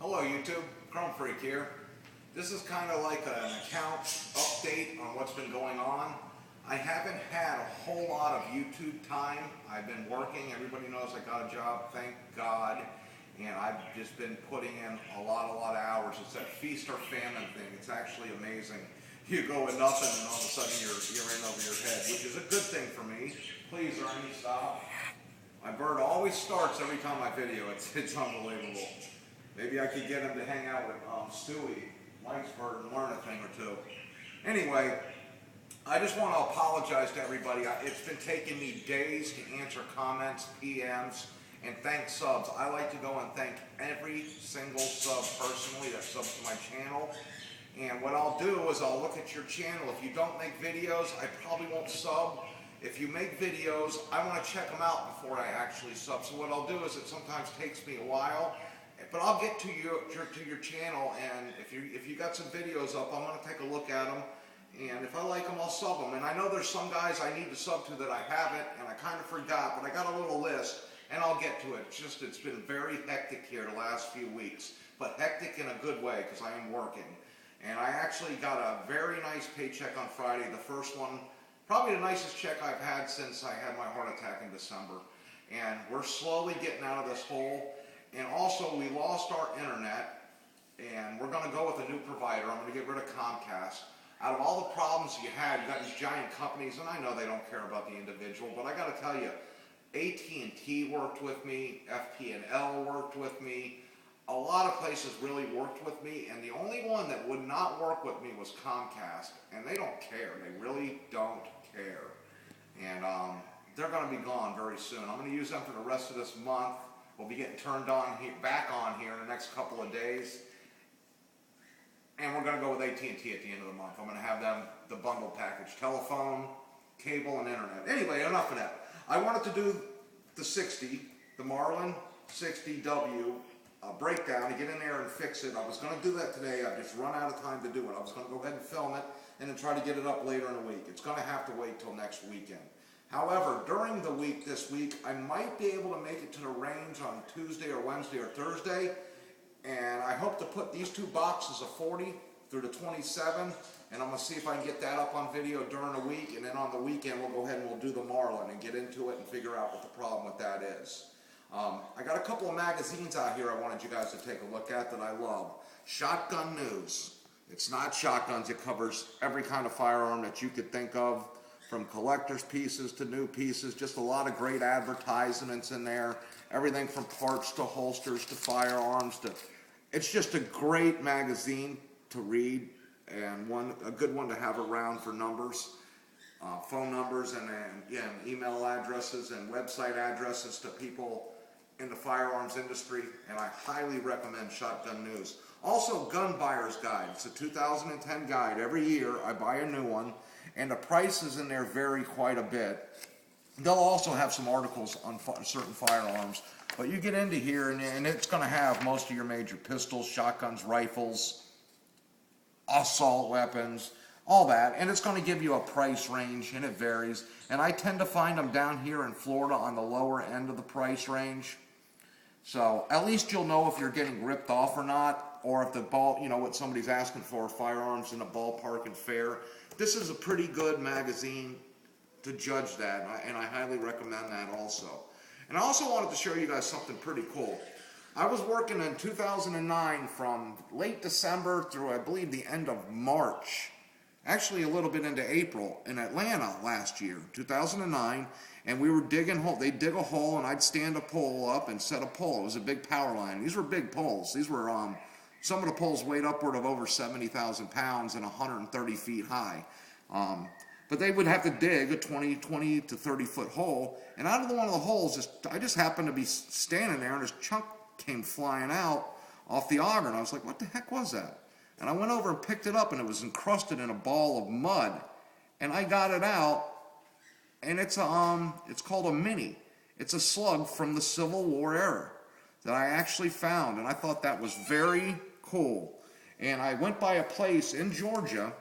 Hello YouTube, Chrome Freak here. This is kind of like an account update on what's been going on. I haven't had a whole lot of YouTube time. I've been working, everybody knows I got a job, thank God. And I've just been putting in a lot of hours. It's that feast or famine thing. It's actually amazing. You go with nothing and all of a sudden you're in over your head, which is a good thing for me. Please, Ernie, stop. My bird always starts every time I video. It's unbelievable. Maybe I could get him to hang out with Stewie, Mike's bird, and learn a thing or two. Anyway, I just want to apologize to everybody. It's been taking me days to answer comments, PMs, and thank subs. I like to go and thank every single sub personally that subs to my channel. And what I'll do is I'll look at your channel. If you don't make videos, I probably won't sub. If you make videos, I want to check them out before I actually sub. So what I'll do is it sometimes takes me a while. But I'll get to your channel, and if you got some videos up, I'm going to take a look at them, and if I like them, I'll sub them. And I know there's some guys I need to sub to that I haven't, and I kind of forgot, but I got a little list, and I'll get to it. It's been very hectic here the last few weeks, but hectic in a good way because I am working. And I actually got a very nice paycheck on Friday, the first one, probably the nicest check I've had since I had my heart attack in December. And we're slowly getting out of this hole. And also, we lost our internet, and we're going to go with a new provider. I'm going to get rid of Comcast. Out of all the problems you had, you got these giant companies, and I know they don't care about the individual, but I got to tell you, AT&T worked with me, FP&L worked with me, a lot of places really worked with me, and the only one that would not work with me was Comcast, and they don't care. They really don't care. And they're going to be gone very soon. I'm going to use them for the rest of this month. We'll be getting turned on back on here in the next couple of days. And we're going to go with AT&T at the end of the month. I'm going to have them, the bundle package, telephone, cable, and internet. Anyway, enough of that. I wanted to do the 60, the Marlin 60W breakdown, to get in there and fix it. I was going to do that today. I've just run out of time to do it. I was going to go ahead and film it and then try to get it up later in the week. It's going to have to wait till next weekend. However, during the week this week, I might be able to make it to the range on Tuesday or Wednesday or Thursday, and I hope to put these two boxes of 40 through the 27, and I'm going to see if I can get that up on video during the week, and then on the weekend we'll go ahead and we'll do the Marlin and get into it and figure out what the problem with that is. I got a couple of magazines out here I wanted you guys to take a look at that I love. Shotgun News. It's not shotguns. It covers every kind of firearm that you could think of, from collector's pieces to new pieces, just a lot of great advertisements in there. Everything from parts to holsters to firearms to, it's just a great magazine to read, and a good one to have around for numbers, phone numbers, and again, email addresses and website addresses to people in the firearms industry, and I highly recommend Shotgun News. Also, Gun Buyer's Guide. It's a 2010 guide. Every year I buy a new one, and the prices in there vary quite a bit. They'll also have some articles on certain firearms, but you get into here and it's going to have most of your major pistols, shotguns, rifles, assault weapons, all that, and it's going to give you a price range, and it varies. And I tend to find them down here in Florida on the lower end of the price range. So at least you'll know if you're getting ripped off or not, or if the ball, you know, what somebody's asking for, firearms in a ballpark and fair. This is a pretty good magazine to judge that, and I highly recommend that also. And I also wanted to show you guys something pretty cool. I was working in 2009 from late December through, I believe, the end of March, actually a little bit into April, in Atlanta last year, 2009, and we were digging holes. They'd dig a hole, and I'd stand a pole up and set a pole. It was a big power line. These were big poles. These were, some of the poles weighed upward of over 70,000 pounds and 130 feet high. But they would have to dig a 20 to 30 foot hole, and out of one of the holes, I just happened to be standing there, and this chunk came flying out off the auger, and I was like, what the heck was that? And I went over and picked it up, and it was encrusted in a ball of mud, and I got it out, and it's called a Mini. It's a slug from the Civil War era that I actually found, and I thought that was very cool. And I went by a place in Georgia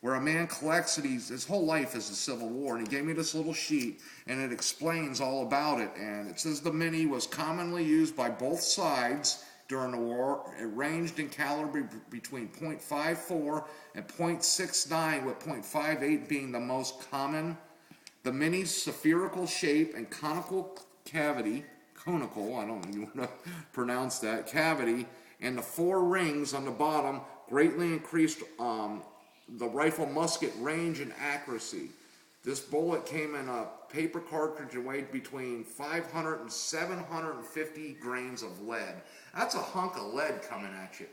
where a man collects it. His whole life is the Civil War, and he gave me this little sheet, and it explains all about it. And it says the Mini was commonly used by both sides during the war. It ranged in caliber between .54 and .69, with .58 being the most common. The Mini's spherical shape and conical, I don't know how to pronounce that, cavity, and the 4 rings on the bottom greatly increased the rifle musket range and accuracy. This bullet came in a paper cartridge and weighed between 500 and 750 grains of lead. That's a hunk of lead coming at you.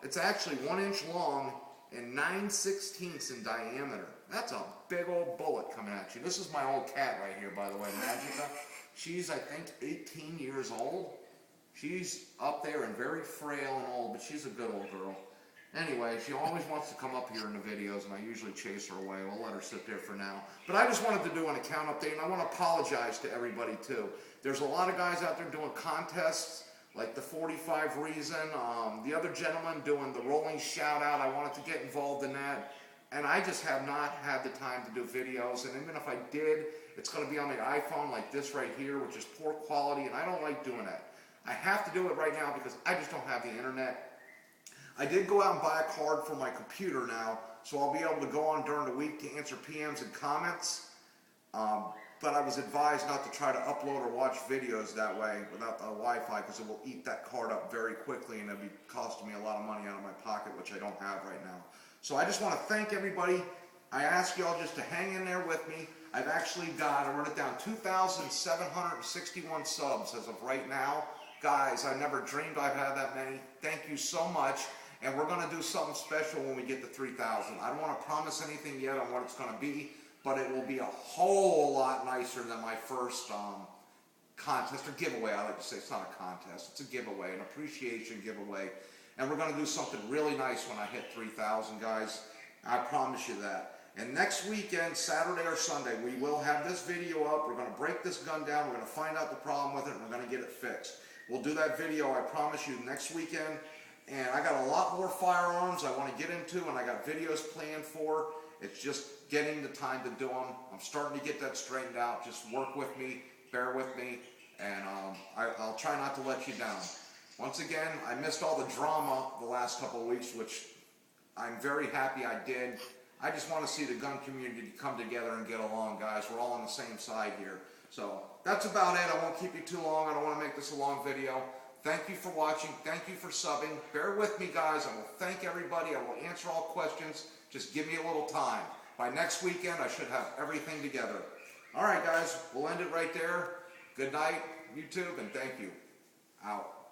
It's actually 1 inch long and 9/16 in diameter. That's a big old bullet coming at you. This is my old cat right here, by the way, Magica. She's, I think, 18 years old. She's up there and very frail and old, but she's a good old girl. Anyway, she always wants to come up here in the videos, and I usually chase her away. We'll let her sit there for now. But I just wanted to do an account update, and I want to apologize to everybody, too. There's a lot of guys out there doing contests, like the 45 Reason, the other gentleman doing the rolling shout-out. I wanted to get involved in that, and I just have not had the time to do videos, and even if I did, it's going to be on the iPhone like this right here, which is poor quality, and I don't like doing that. I have to do it right now because I just don't have the internet. I did go out and buy a card for my computer now, so I'll be able to go on during the week to answer PMs and comments. But I was advised not to try to upload or watch videos that way without the Wi-Fi, because it will eat that card up very quickly and it'll be costing me a lot of money out of my pocket, which I don't have right now. So I just want to thank everybody. I ask y'all just to hang in there with me. I've actually got, I wrote it down, 2,761 subs as of right now. Guys, I never dreamed I'd have that many. Thank you so much. And we're going to do something special when we get to 3,000. I don't want to promise anything yet on what it's going to be, but it will be a whole lot nicer than my first contest, or giveaway. I like to say it's not a contest. It's a giveaway, an appreciation giveaway. And we're going to do something really nice when I hit 3,000, guys. I promise you that. And next weekend, Saturday or Sunday, we will have this video up. We're going to break this gun down. We're going to find out the problem with it, and we're going to get it fixed. We'll do that video, I promise you, next weekend. And I got a lot more firearms I want to get into, and I got videos planned for. It's just getting the time to do them. I'm starting to get that straightened out. Just work with me, bear with me, and I'll try not to let you down. Once again, I missed all the drama the last couple of weeks, which I'm very happy I did. I just want to see the gun community come together and get along, guys. We're all on the same side here. So that's about it. I won't keep you too long. I don't want to make this a long video. Thank you for watching. Thank you for subbing. Bear with me, guys. I will thank everybody. I will answer all questions. Just give me a little time. By next weekend, I should have everything together. All right, guys. We'll end it right there. Good night, YouTube, and thank you. Out.